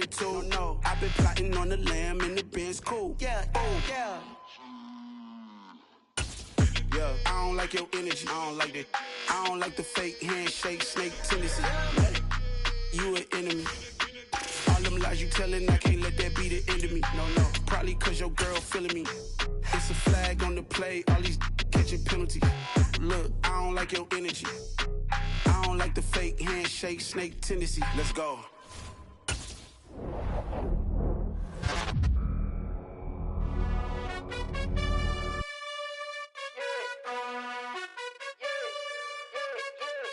attitude. No, I've been plotting on the lamb and the Benz cool. Yeah, yeah. Yeah, I don't like your energy. I don't like that. I don't like the fake handshake, snake tendency. You an enemy. All them lies you telling, I can't let that be the end of me. No, probably cause your girl feeling me. It's a flag on the play, all these catching penalties. Look, I don't like your energy. I don't like the fake handshake, snake tendency. Let's go.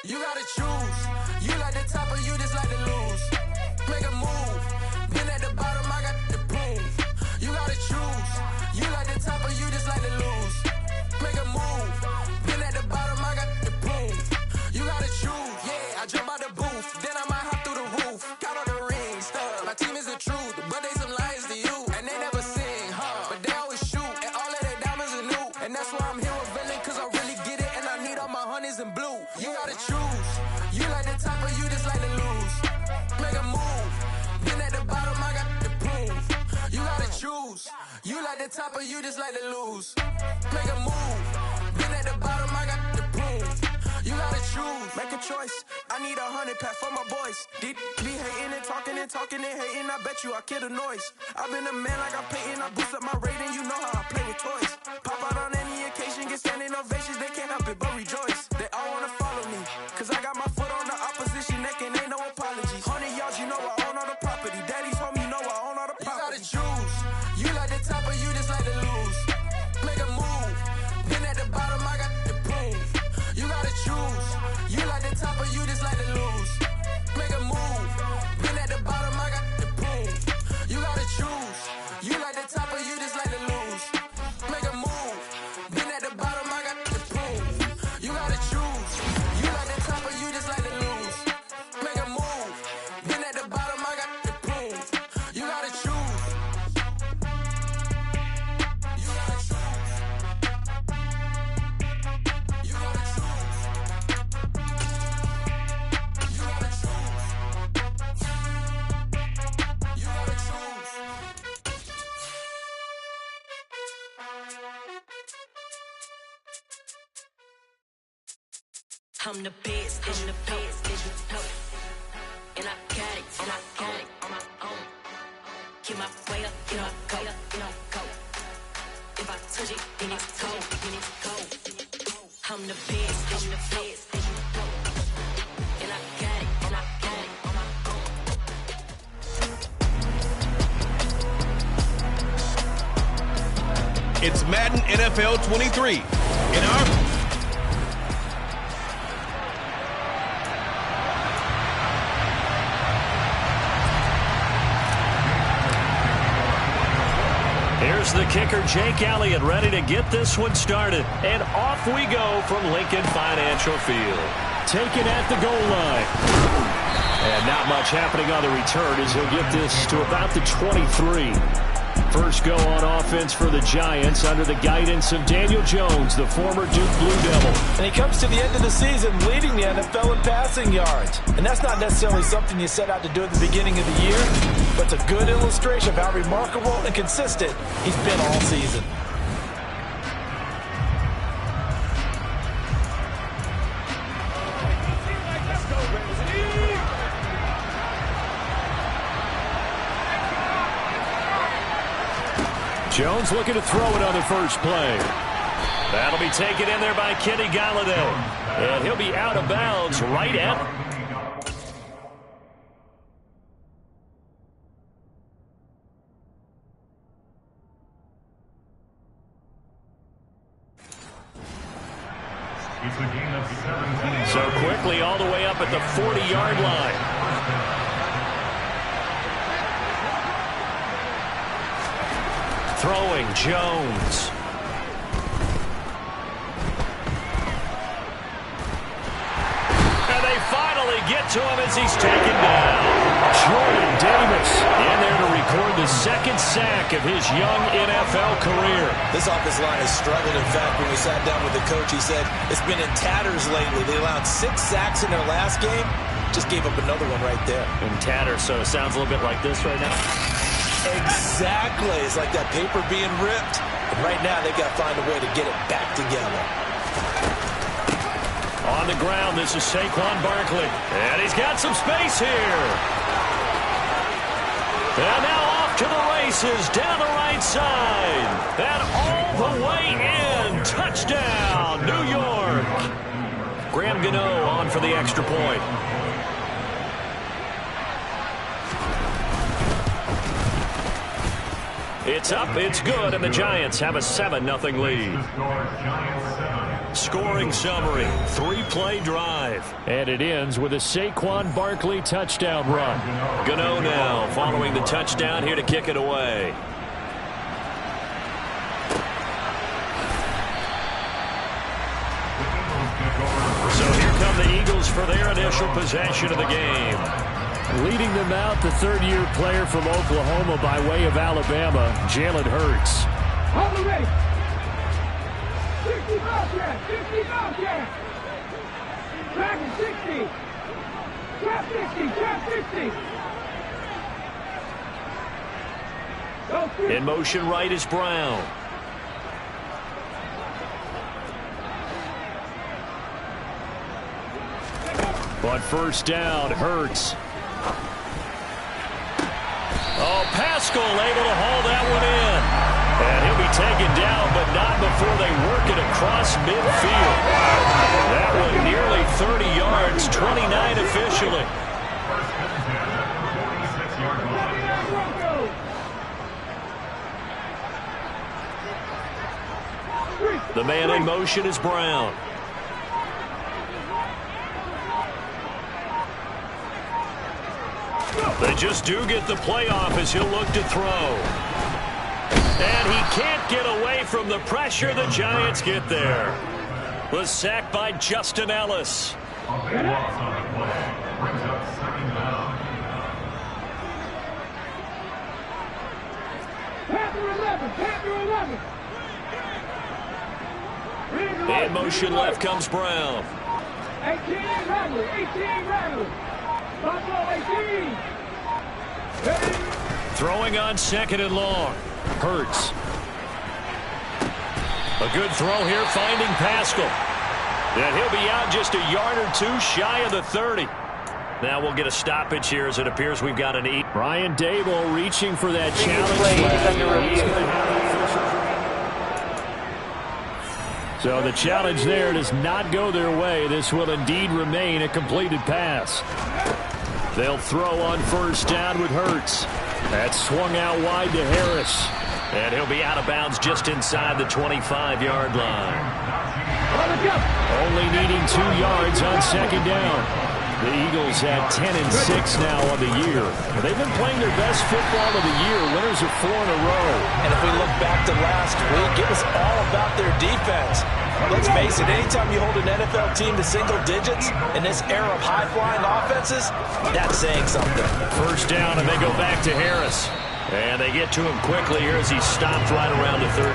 You gotta choose. You like the top or you just like to lose. Make a move. Been at the bottom, I got the proof. You gotta choose. You like the top or you just like to lose. Make a move. Been at the bottom, I got the proof. You gotta choose. Yeah, I jump out the booth. Then I might hop through the roof. Count all the rings, stuff. My team is the truth, but they some liars to you. And they never sing, but they always shoot. And all of their diamonds are new. And that's why I'm here with villain, cause I really get it. And I need all my honeys in blue. You gotta choose. You like the top or you just like to lose. Make a move. Been at the bottom, I got the proof. You gotta choose. You like the top or you just like to lose. Make a move. Been at the bottom, I got the proof. You gotta choose. Make a choice. I need 100 pack for my boys. Deep be hating and talking and hating. I bet you I kill the noise. I've been a man like I'm Peyton. I boost up my rating. You know how I play with toys. Pop out on any occasion, get standing ovations. They can't help it but rejoice. They all wanna follow me, cause I got my foot on the opposition neck and ain't no apologies. 100 yards, you know I own all the property. Daddy's home, you know I own all the property. You gotta choose. You like the top or you just like to lose. Make a move. Been at the bottom, I got the proof. You gotta choose. You like the top or you just like to lose. Make a move. Been at the bottom, I got the proof. You gotta choose. You like the top or you just like to lose. Make a move. Been at the bottom, I got the proof. You gotta choose. You like the top or you just like to lose. Make a move. Been at the bottom, I got the proof. You gotta choose. You gotta choose. You gotta choose. You gotta choose. You gotta choose. I'm the best, and I got it, and I got it on my own. Get my way up, get my go, go. If I touch it, then it's cold, I'm the best, and I got it, on my own. It's Madden NFL 23. In our Here's the kicker, Jake Elliott, ready to get this one started. And off we go from Lincoln Financial Field. Taken at the goal line. And not much happening on the return as he'll get this to about the 23. First go on offense for the Giants under the guidance of Daniel Jones, the former Duke Blue Devil. And he comes to the end of the season leading the NFL in passing yards. And that's not necessarily something you set out to do at the beginning of the year, but it's a good illustration of how remarkable and consistent he's been all season. Jones looking to throw it on the first play. That'll be taken in there by Kenny Galladay. And he'll be out of bounds right at so quickly all the way up at the 40-yard line. Throwing Jones. And they finally get to him as he's taken down. Jordan Davis in there to record the second sack of his young NFL career. This offensive line has struggled. In fact, when we sat down with the coach, he said it's been in tatters lately. They allowed 6 sacks in their last game. Just gave up another one right there. And tatter, so it sounds a little bit like this right now. Exactly. It's like that paper being ripped. And right now, they've got to find a way to get it back together. On the ground, this is Saquon Barkley. And he's got some space here. And now off to the races down the right side. And all the way in. Touchdown, New York. Graham Gano on for the extra point. It's up, it's good, and the Giants have a 7-0 lead. Scoring summary, 3-play drive. And it ends with a Saquon Barkley touchdown run. Gano now following the touchdown here to kick it away. So here come the Eagles for their initial possession of the game. Leading them out, the third-year player from Oklahoma by way of Alabama, Jalen Hurts. On the race. 60 Bobcat, 60 Bobcat. Back at 60. Trap 60, trap 60. In motion right is Brown. But first down, Hurts. Oh, Pascal able to haul that one in. And he'll be taken down, but not before they work it across midfield. That one nearly 30 yards, 29 officially. The man in motion is Brown. They just do get the playoff as he'll look to throw. And he can't get away from the pressure. The Giants get there. Was sacked by Justin Ellis. In motion left comes Brown. 18 Rattler, 18 Rattler. Buffalo 18. Throwing on second and long. Hurts. A good throw here, finding Pascal. And he'll be out just a yard or two shy of the 30. Now we'll get a stoppage here as it appears we've got an 8. Brian Dable reaching for that challenge. So the challenge there does not go their way. This will indeed remain a completed pass. They'll throw on first down with Hurts. That's swung out wide to Harris. And he'll be out of bounds just inside the 25-yard line. Only needing 2 yards on second down. The Eagles have 10-6 now on the year. They've been playing their best football of the year. Winners of 4 in a row. And if we look back to last week, it was all about their defense. Let's face it, anytime you hold an NFL team to single digits in this era of high-flying offenses, that's saying something. First down, and they go back to Harris. And they get to him quickly here as he stopped right around the 13.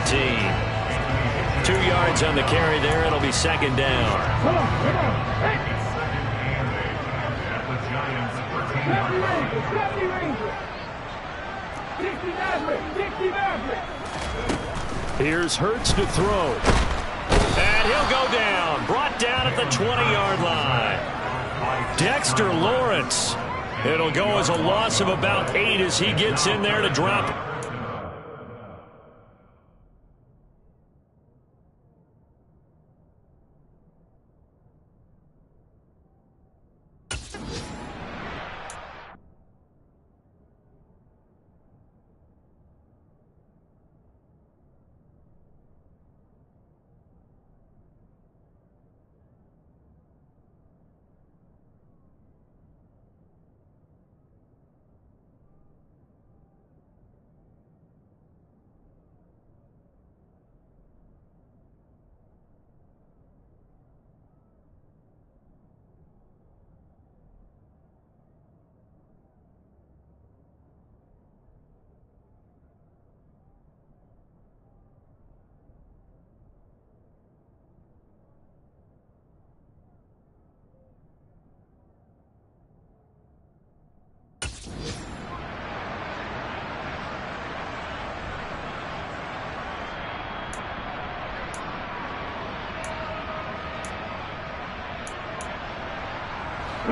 2 yards on the carry there. It'll be second down. Here's Hurts to throw. And he'll go down. Brought down at the 20-yard line. Dexter Lawrence. It'll go as a loss of about 8 as he gets in there to drop it.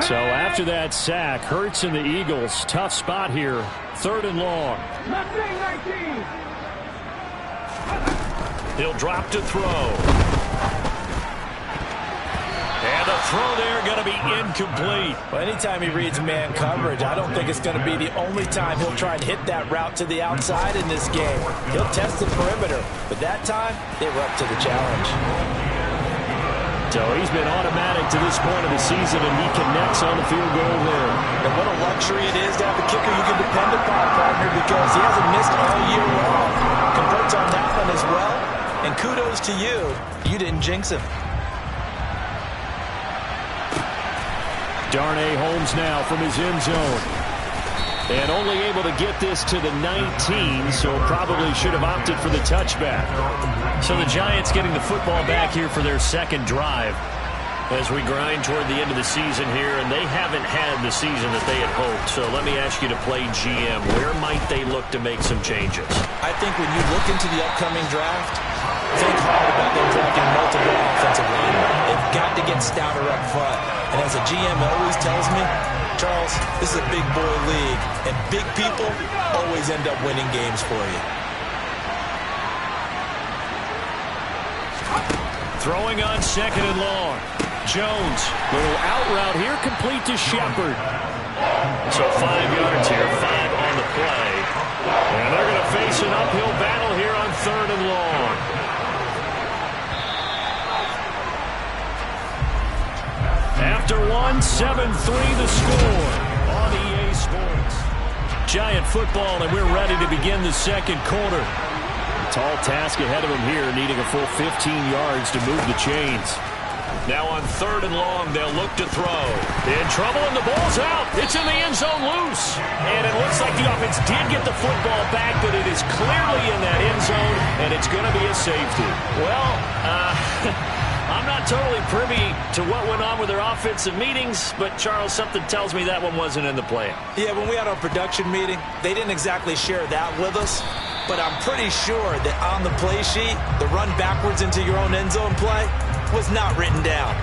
So after that sack, Hurts and the Eagles, tough spot here. 3rd and long. He'll drop to throw. And the throw there going to be incomplete. Well, anytime he reads man coverage, I don't think it's going to be the only time he'll try and hit that route to the outside in this game. He'll test the perimeter, but that time they were up to the challenge. So he's been automatic to this point of the season, and he connects on the field goal there. And what a luxury it is to have a kicker you can depend upon, partner, because he hasn't missed all year long. Converts on that one as well, and kudos to you. You didn't jinx him. Darnay Holmes now from his end zone. And only able to get this to the 19, so probably should have opted for the touchback. So the Giants getting the football back here for their second drive as we grind toward the end of the season here, and they haven't had the season that they had hoped. So let me ask you to play GM. Where might they look to make some changes? I think when you look into the upcoming draft, think hard about them drafting multiple offensive linemen. They've got to get stouter up front. And as a GM always tells me, Charles, this is a big boy league, and big people always end up winning games for you. Throwing on 2nd and long. Jones, little out route here, complete to Shepard. So 5 yards here, 5 on the play. And they're going to face an uphill battle here on 3rd and long. After 7-3 the score on EA Sports. Giant football, and we're ready to begin the second quarter. Tall task ahead of him here, needing a full 15 yards to move the chains. Now on 3rd and long, they'll look to throw. In trouble, and the ball's out. It's in the end zone loose. And it looks like the offense did get the football back, but it is clearly in that end zone, and it's going to be a safety. Well, I'm not totally privy to what went on with their offensive meetings, but, Charles, something tells me that one wasn't in the plan. Yeah, when we had our production meeting, they didn't exactly share that with us, but I'm pretty sure that on the play sheet, the run backwards into your own end zone play was not written down.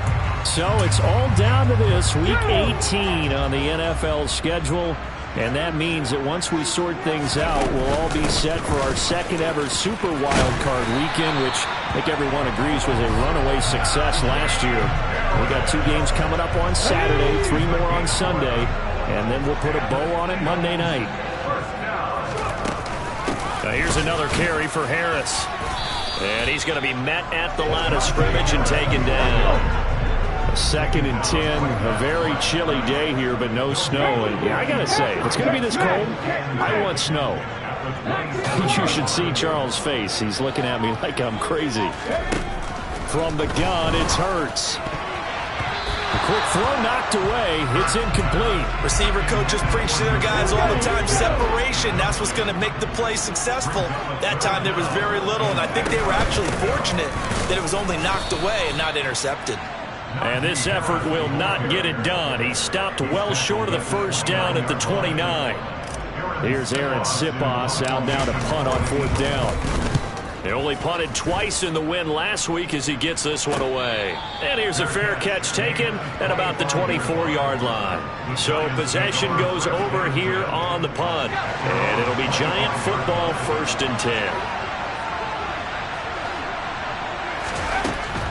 So it's all down to this, Week 18 on the NFL schedule. And that means that once we sort things out, we'll all be set for our second ever Super Wild Card weekend, which I think everyone agrees was a runaway success last year. We got 2 games coming up on Saturday, 3 more on Sunday, and then we'll put a bow on it Monday night. Now here's another carry for Harris. And he's going to be met at the line of scrimmage and taken down. 2nd and 10, a very chilly day here, but no snow. And yeah, I got to say, if it's going to be this cold, I want snow. You should see Charles' face. He's looking at me like I'm crazy. From the gun, it's Hurts. A quick throw knocked away. It's incomplete. Receiver coaches preach to their guys all the time. Separation, that's what's going to make the play successful. That time there was very little, and I think they were actually fortunate that it was only knocked away and not intercepted. And this effort will not get it done. He stopped well short of the first down at the 29. Here's Aaron Sipos out now to punt on 4th down. They only punted twice in the win last week as he gets this one away. And here's a fair catch taken at about the 24-yard line. So possession goes over here on the punt. And it'll be Giant football 1st and 10.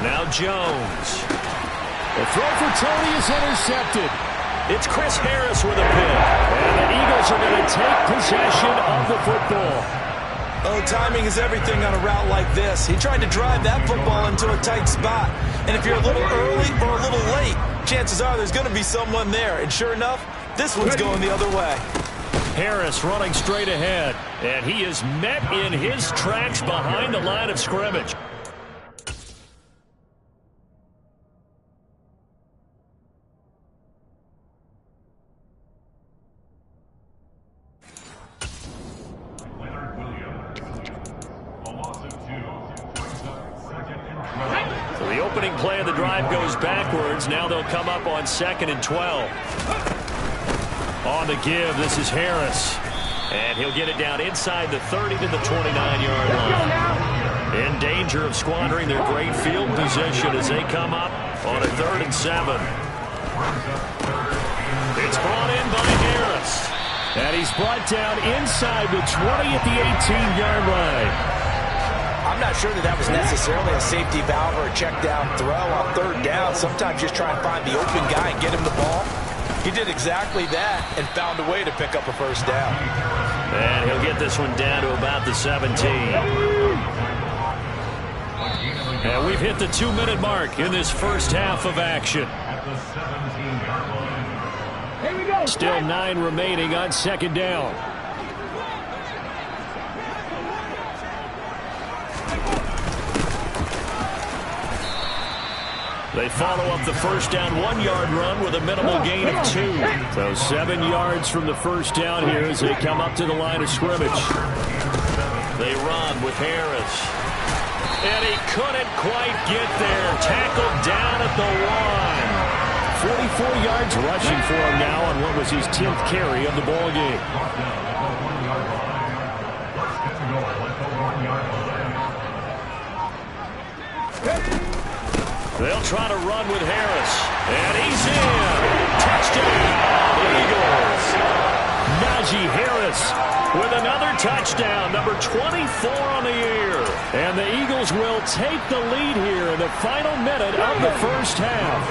Now Jones. The throw for Tony is intercepted. It's Chris Harris with a pick. And the Eagles are going to take possession of the football. Oh, timing is everything on a route like this. He tried to drive that football into a tight spot. And if you're a little early or a little late, chances are there's going to be someone there. And sure enough, this one's going the other way. Harris running straight ahead. And he is met in his tracks behind the line of scrimmage. Play of the drive goes backwards. Now they'll come up on 2nd and 12. On the give, this is Harris. And he'll get it down inside the 30 to the 29-yard line. In danger of squandering their great field position as they come up on a 3rd and 7. It's brought in by Harris. And he's brought down inside the 20 at the 18-yard line. I'm not sure that was necessarily a safety valve or a check down throw on third down. Sometimes just try and find the open guy and get him the ball. He did exactly that and found a way to pick up a first down. And he'll get this one down to about the 17. And we've hit the 2-minute mark in this first half of action. Still 9 remaining on second down. They follow up the first down 1-yard run with a minimal gain of 2. So 7 yards from the first down here as they come up to the line of scrimmage. They run with Harris. And he couldn't quite get there. Tackled down at the 1. 44 yards rushing for him now on what was his 10th carry of the ball game. They'll try to run with Harris. And he's in. Touchdown, Eagles. Najee Harris with another touchdown, number 24 on the year. And the Eagles will take the lead here in the final minute of the first half.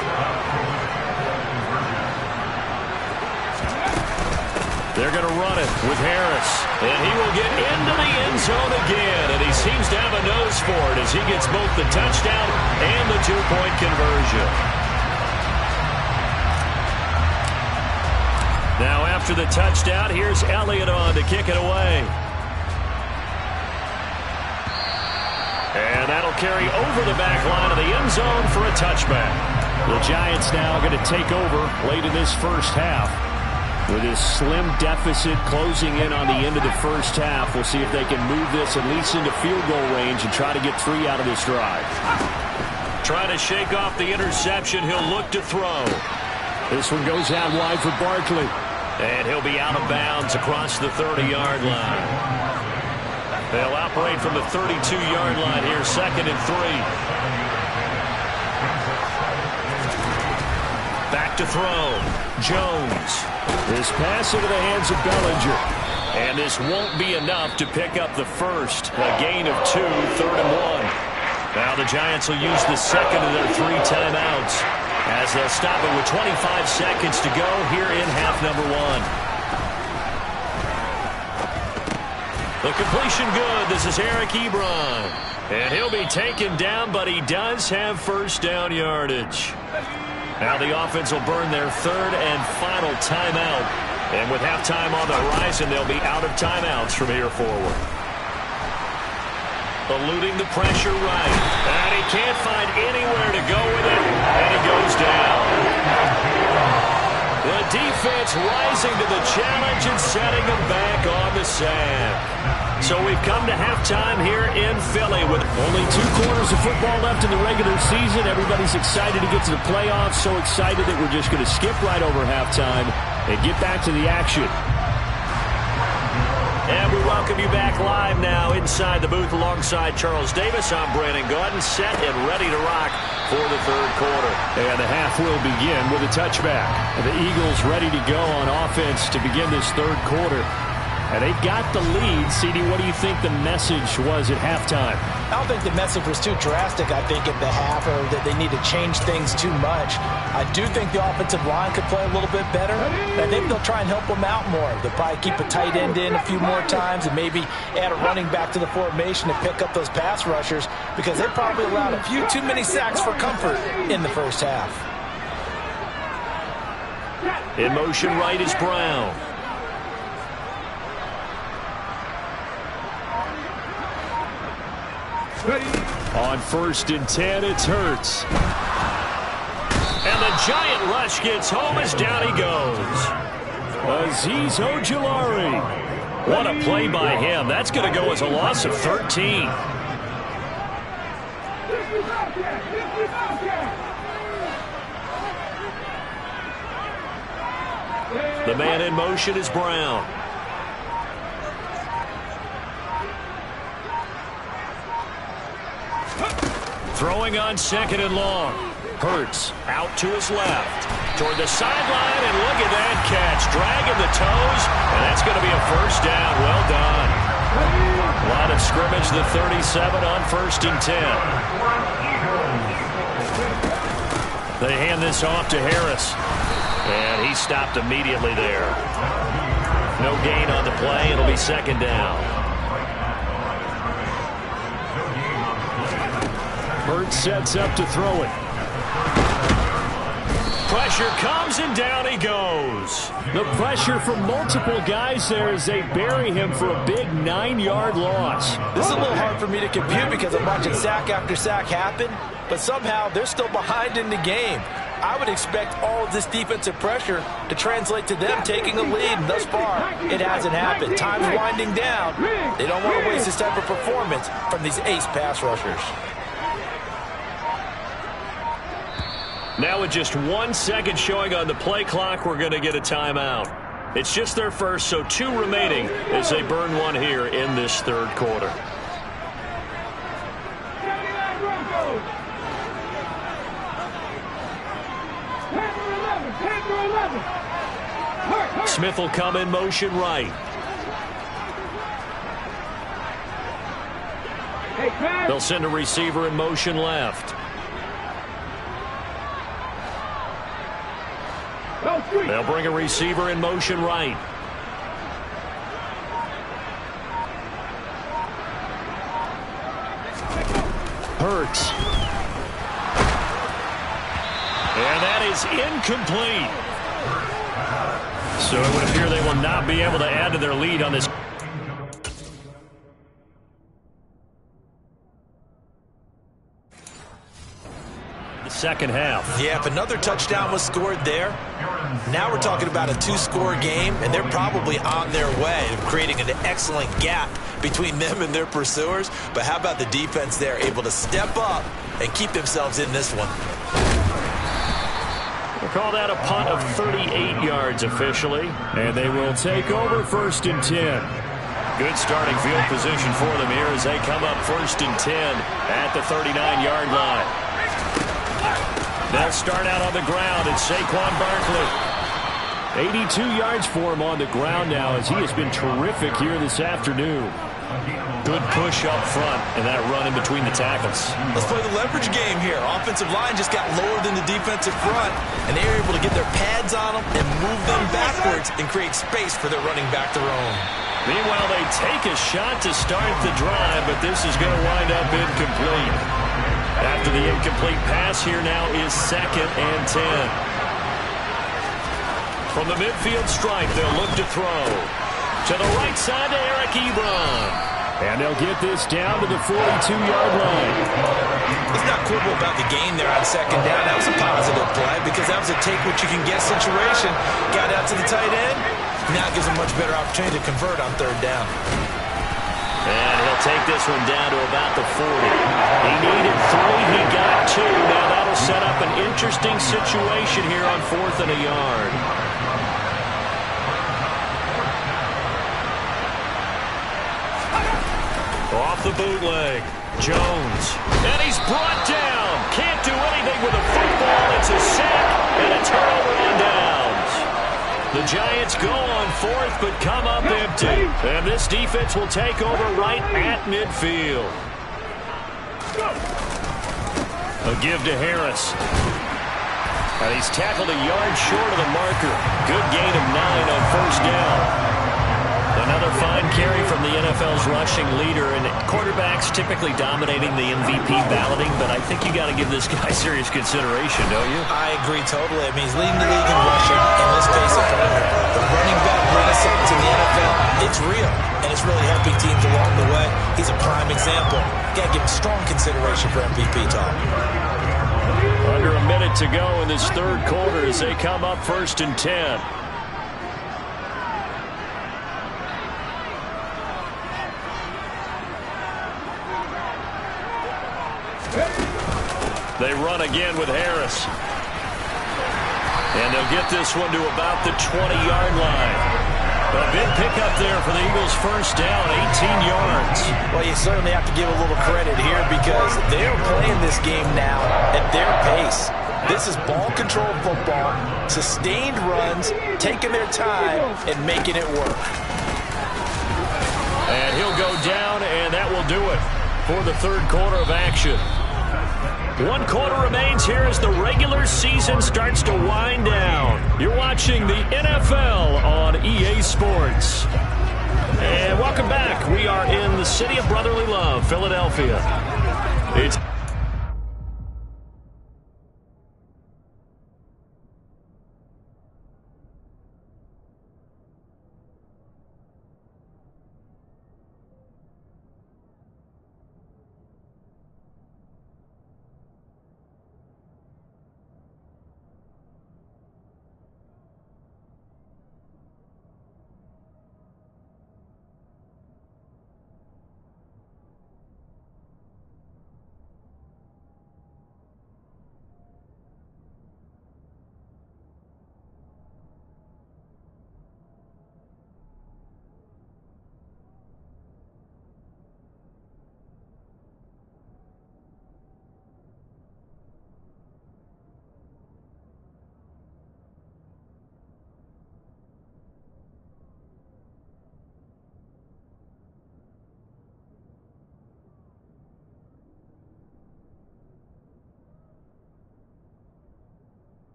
They're going to run it with Harris. And he will get into the end zone again. And he seems to have a nose for it as he gets both the touchdown and the 2-point conversion. Now after the touchdown, here's Elliott on to kick it away. And that'll carry over the back line of the end zone for a touchback. The Giants now going to take over late in this first half. With his slim deficit closing in on the end of the first half, we'll see if they can move this at least into field goal range and try to get 3 out of this drive. Trying to shake off the interception, he'll look to throw. This one goes out wide for Barkley. And he'll be out of bounds across the 30-yard line. They'll operate from the 32-yard line here, 2nd and 3. Back to throw. Jones. This pass into the hands of Bellinger. And this won't be enough to pick up the first. A gain of 2, 3rd and 1. Now the Giants will use the second of their 3 timeouts as they'll stop it with 25 seconds to go here in half number 1. The completion good. This is Eric Ebron. And he'll be taken down, but he does have first down yardage. Now the offense will burn their 3rd and final timeout. And with halftime on the horizon, they'll be out of timeouts from here forward. Eluding the pressure right. And he can't find anywhere to go with it. And he goes down. The defense rising to the challenge and setting them back on the sack. So we've come to halftime here in Philly with only 2 quarters of football left in the regular season. Everybody's excited to get to the playoffs. So excited that we're just going to skip right over halftime and get back to the action. And we welcome you back live now inside the booth alongside Charles Davis. I'm Brandon Gaudin, set and ready to rock for the 3rd quarter. And the half will begin with a touchback. The Eagles ready to go on offense to begin this 3rd quarter. And they've got the lead. CD, what do you think the message was at halftime? I don't think the message was too drastic, I think, at the half, or that they need to change things too much. I do think the offensive line could play a little bit better. And I think they'll try and help them out more. They'll probably keep a tight end in a few more times and maybe add a running back to the formation to pick up those pass rushers, because they probably allowed a few too many sacks for comfort in the first half. In motion right is Brown. On 1st and 10, it's Hurts. And the giant rush gets home as down he goes. Azeez Ojulari. What a play by him. That's going to go as a loss of 13. The man in motion is Brown. Throwing on 2nd and long. Hurts out to his left. Toward the sideline, and look at that catch. Dragging the toes, and that's going to be a first down. Well done. Line of scrimmage, the 37 on 1st and 10. They hand this off to Harris. And he stopped immediately there. No gain on the play. It'll be 2nd down. Hurts sets up to throw it. Pressure comes, and down he goes. The pressure from multiple guys there as they bury him for a big 9-yard loss. This is a little hard for me to compute because I'm watching sack after sack happen, but somehow they're still behind in the game. I would expect all of this defensive pressure to translate to them taking a lead, and thus far, it hasn't happened. Time's winding down. They don't want to waste this type of performance from these ace pass rushers. Now with just 1 second showing on the play clock, we're going to get a timeout. It's just their first, so 2 remaining as they burn one here in this 3rd quarter. Smith will come in motion right. They'll send a receiver in motion left. They'll bring a receiver in motion right. Hurts. And that is incomplete. So it would appear they will not be able to add to their lead on this. The second half. Yeah, if another touchdown was scored there, now we're talking about a 2-score game, and they're probably on their way of creating an excellent gap between them and their pursuers. But how about the defense there, able to step up and keep themselves in this one? We'll call that a punt of 38 yards officially. And they will take over 1st and 10. Good starting field position for them here as they come up 1st and 10 at the 39-yard line. They'll start out on the ground. It's Saquon Barkley. 82 yards for him on the ground now as he has been terrific here this afternoon. Good push up front and that run in between the tackles. Let's play the leverage game here. Offensive line just got lower than the defensive front, and they were able to get their pads on them and move them backwards and create space for their running back to roam. Meanwhile, they take a shot to start the drive, but this is going to wind up incomplete. After the incomplete pass, here now is 2nd and 10. From the midfield stripe, they'll look to throw. To the right side to Eric Ebron. And they'll get this down to the 42-yard line. Let's not quibble about the gain there on 2nd down. That was a positive play because that was a take-what-you-can-get situation. Got out to the tight end. Now it gives them a much better opportunity to convert on 3rd down. And he'll take this one down to about the 40. He needed 3. He got 2. Now that'll set up an interesting situation here on 4th and a yard. Off the bootleg. Jones. And he's brought down. Can't do anything with a football. It's a sack and a turnover on downs. The Giants go on 4th but come up empty. And this defense will take over right at midfield. A give to Harris. And he's tackled a yard short of the marker. Good gain of 9 on 1st down. Another fine carry from the NFL's rushing leader, and quarterbacks typically dominating the MVP balloting, but I think you got to give this guy serious consideration, don't you? I agree totally. I mean, he's leading the league in rushing, and let's face it, the running back renaissance in the NFL, it's real, and it's really helping teams along the way. He's a prime example. Got to give him strong consideration for MVP talk. Under a minute to go in this 3rd quarter as they come up 1st and 10. They run again with Harris. And they'll get this one to about the 20-yard line. A big pickup there for the Eagles' 1st down, 18 yards. Well, you certainly have to give a little credit here because they are playing this game now at their pace. This is ball control football, sustained runs, taking their time, and making it work. And he'll go down, and that will do it for the third quarter of action. 1 quarter remains here as the regular season starts to wind down. You're watching the NFL on EA Sports. And welcome back. We are in the city of brotherly love, Philadelphia. It's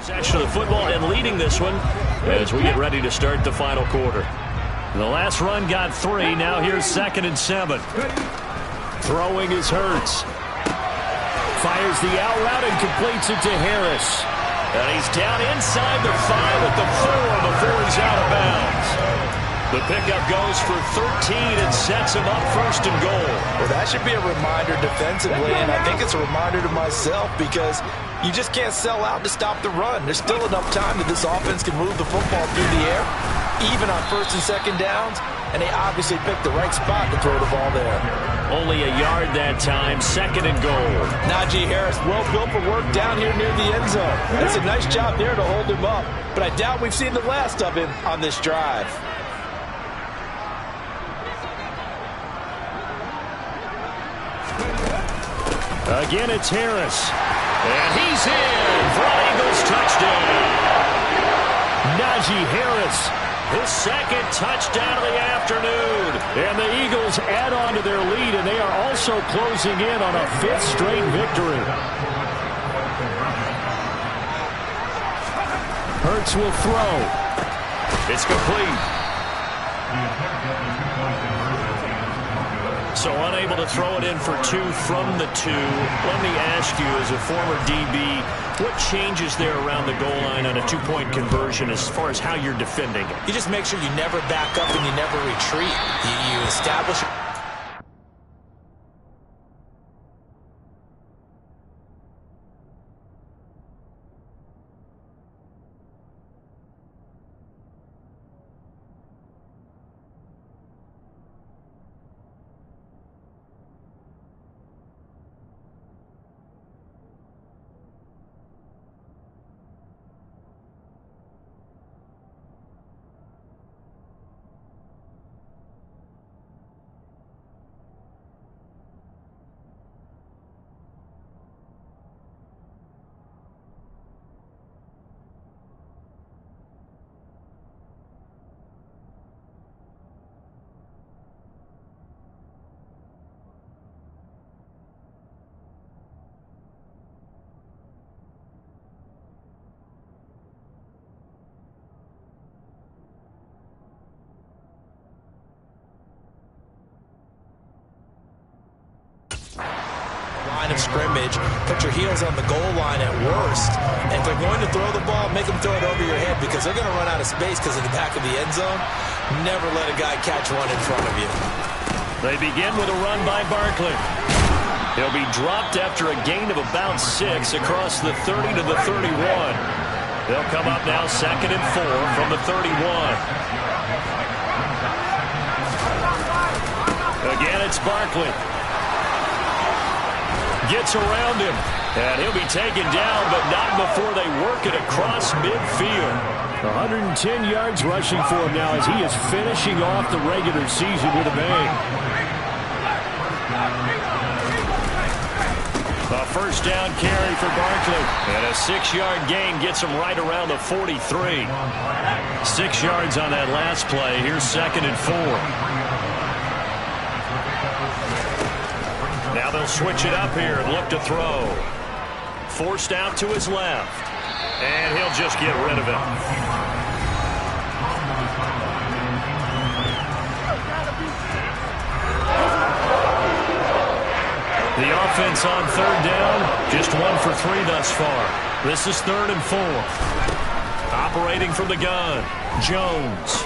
Possession of the football and leading this one as we get ready to start the final quarter. The last run got 3. Now here's 2nd and 7. Throwing is Hurts. Fires the out route and completes it to Harris. And he's down inside the 5 at the 4 before he's out of bounds. The pickup goes for 13 and sets him up 1st and goal. Well, that should be a reminder defensively, and I think it's a reminder to myself because you just can't sell out to stop the run. There's still enough time that this offense can move the football through the air, even on 1st and 2nd downs, and they obviously picked the right spot to throw the ball there. Only a yard that time, 2nd and goal. Najee Harris, well built for work down here near the end zone. It's a nice job there to hold him up, but I doubt we've seen the last of him on this drive. Again, it's Harris. And he's in for an Eagles touchdown. Najee Harris, his 2nd touchdown of the afternoon. And the Eagles add on to their lead, and they are also closing in on a 5th straight victory. Hurts will throw. It's complete. So unable to throw it in for 2 from the 2. Let me ask you, as a former DB, what changes there around the goal line on a 2-point conversion as far as how you're defending it? You just make sure you never back up and you never retreat. You establish... line of scrimmage, put your heels on the goal line at worst. And if they're going to throw the ball, make them throw it over your head because they're going to run out of space because of the back of the end zone. Never let a guy catch one in front of you. They begin with a run by Barkley. He'll be dropped after a gain of about 6 across the 30 to the 31. They'll come up now 2nd and 4 from the 31. Again, it's Barkley. Gets around him, and he'll be taken down, but not before they work it across midfield. 110 yards rushing for him now as he is finishing off the regular season with a bang. A first down carry for Barkley, and a 6-yard gain gets him right around the 43. 6 yards on that last play. Here's 2nd and 4. Now they'll switch it up here and look to throw. Forced out to his left. And he'll just get rid of it. The offense on 3rd down, just 1 for 3 thus far. This is 3rd and 4. Operating from the gun, Jones.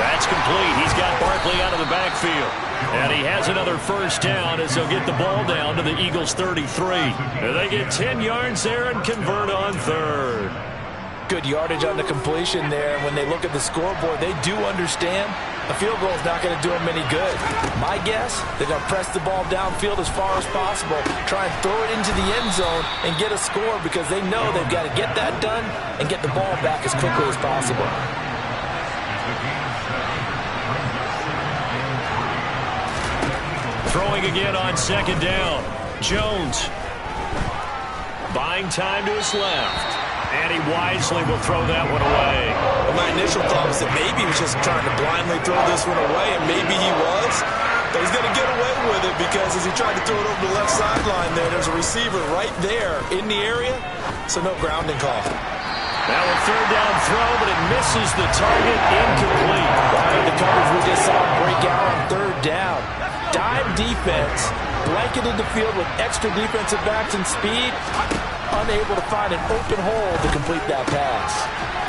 That's complete. He's got Barkley out of the backfield. And he has another first down as they'll get the ball down to the Eagles' 33. And they get 10 yards there and convert on 3rd. Good yardage on the completion there. When they look at the scoreboard, they do understand a field goal is not going to do them any good. My guess, they're going to press the ball downfield as far as possible, try and throw it into the end zone and get a score because they know they've got to get that done and get the ball back as quickly as possible. Throwing again on 2nd down. Jones buying time to his left. And he wisely will throw that one away. Well, my initial thought was that maybe he was just trying to blindly throw this one away, and maybe he was. But he's going to get away with it because as he tried to throw it over the left sideline there's a receiver right there in the area, so no grounding call. Now a third down throw, but it misses the target, incomplete. The coverage we just saw break out on third down. Dime defense, blanketed the field with extra defensive backs and speed, unable to find an open hole to complete that pass.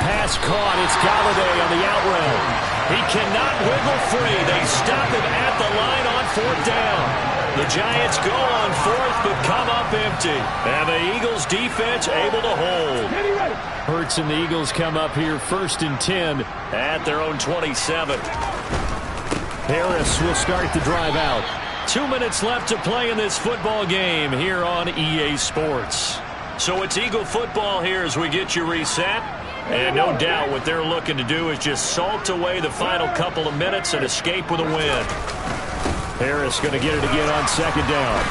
Pass caught. It's Galladay on the out route. He cannot wiggle free. They stop him at the line on fourth down. The Giants go on fourth, but come up empty. And the Eagles defense able to hold. Hurts and the Eagles come up here 1st and 10 at their own 27. Harris will start the drive out. 2 minutes left to play in this football game here on EA Sports. So it's Eagle football here as we get you reset. And no doubt what they're looking to do is just salt away the final couple of minutes and escape with a win. Harris going to get it again on 2nd down.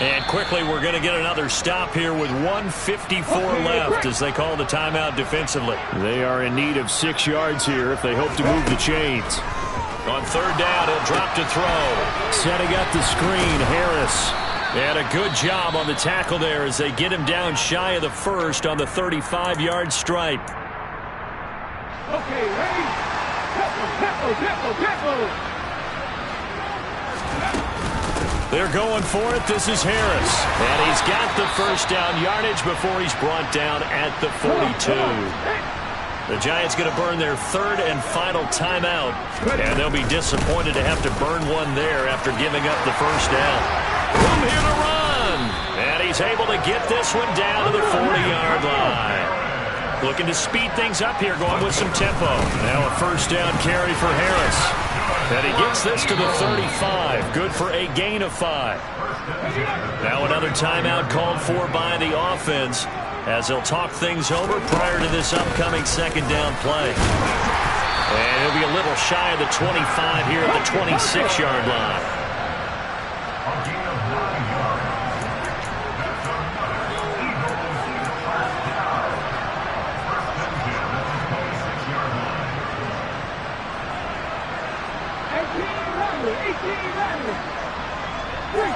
And quickly we're going to get another stop here with 1:54 left as they call the timeout defensively. They are in need of 6 yards here if they hope to move the chains. On third down, he'll drop to throw. Setting up the screen, Harris. And a good job on the tackle there as they get him down shy of the first on the 35-yard stripe. Okay, ready? Tackle. They're going for it. This is Harris. And he's got the first down yardage before he's brought down at the 42. The Giants going to burn their third and final timeout. And they'll be disappointed to have to burn one there after giving up the first down. From here to run. And he's able to get this one down to the 40-yard line. Looking to speed things up here, going with some tempo. Now a first down carry for Harris. And he gets this to the 35. Good for a gain of 5. Now another timeout called for by the offense as they'll talk things over prior to this upcoming second down play. And he'll be a little shy of the 25 here at the 26-yard line.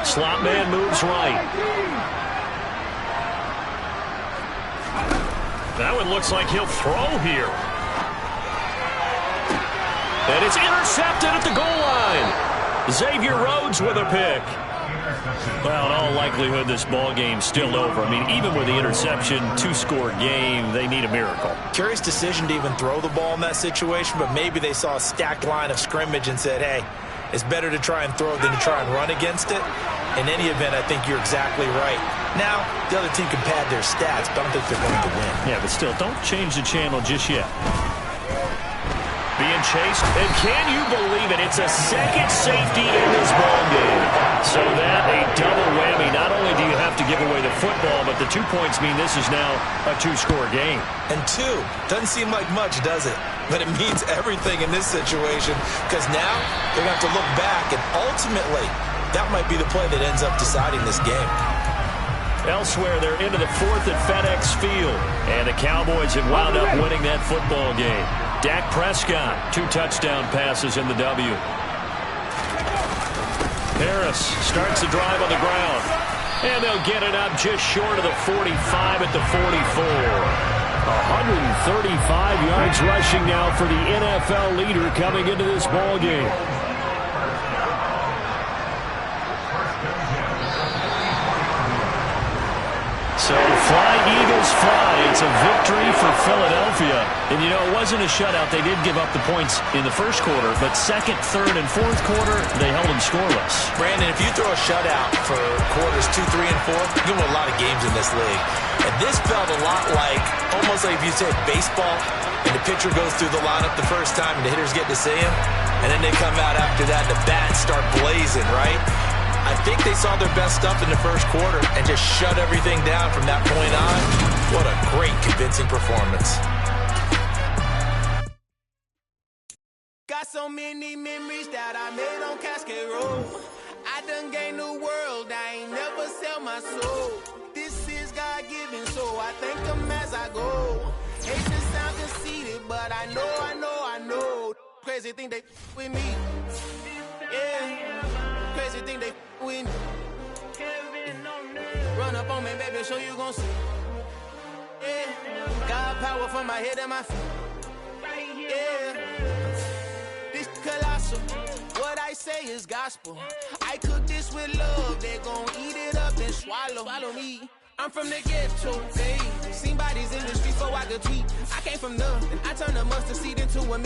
Slot man moves right. That one looks like he'll throw here. And it's intercepted at the goal line. Xavier Rhodes with a pick. Well, in all likelihood, this ball game's still over. I mean, even with the interception, 2-score game, they need a miracle. Curious decision to even throw the ball in that situation, but maybe they saw a stacked line of scrimmage and said, hey, it's better to try and throw than to try and run against it. In any event, I think you're exactly right. Now, the other team can pad their stats, but I don't think they're going to win. Yeah, but still, don't change the channel just yet. Being chased, and can you believe it? It's a second safety in this ball game. So that a double whammy. Not only do you have to give away the football, but the 2 points mean this is now a 2-score game. And 2 doesn't seem like much, does it? But it means everything in this situation because now they're going to have to look back, and ultimately that might be the play that ends up deciding this game. Elsewhere, they're into the 4th at FedEx Field, and the Cowboys have wound up winning that football game. Dak Prescott, 2 touchdown passes in the W. Harris starts the drive on the ground, and they'll get it up just short of the 45 at the 44. 135 yards rushing now for the NFL leader coming into this ball game. So fly, Eagles, fly. It's a victory for Philadelphia. And, you know, it wasn't a shutout. They did give up the points in the first quarter, but second, third, and fourth quarter, they held them scoreless. Brandon, if you throw a shutout for quarters 2, 3, and 4, you win a lot of games in this league. And this felt a lot like, almost like if you said baseball, and the pitcher goes through the lineup the first time, and the hitters get to see him, and then they come out after that, and the bats start blazing, right? I think they saw their best stuff in the first quarter and just shut everything down from that point on. What a great, convincing performance. Got so many memories that I made on Cascade Road. I done gained the world, I ain't never sell my soul. This is God-given, so I thank him as I go. Hate to sound conceited, but I know. Crazy think they with me. Yeah. Crazy think they with me. Run up on me, baby, show you gon' see. Yeah. Got power from my head and my feet. Yeah. This colossal. What I say is gospel. I cook this with love. They gon' eat it up and swallow me. I'm from the ghetto, baby. Seen bodies in the streets so I could tweet. I came from nothing. I turned a mustard seed into a million.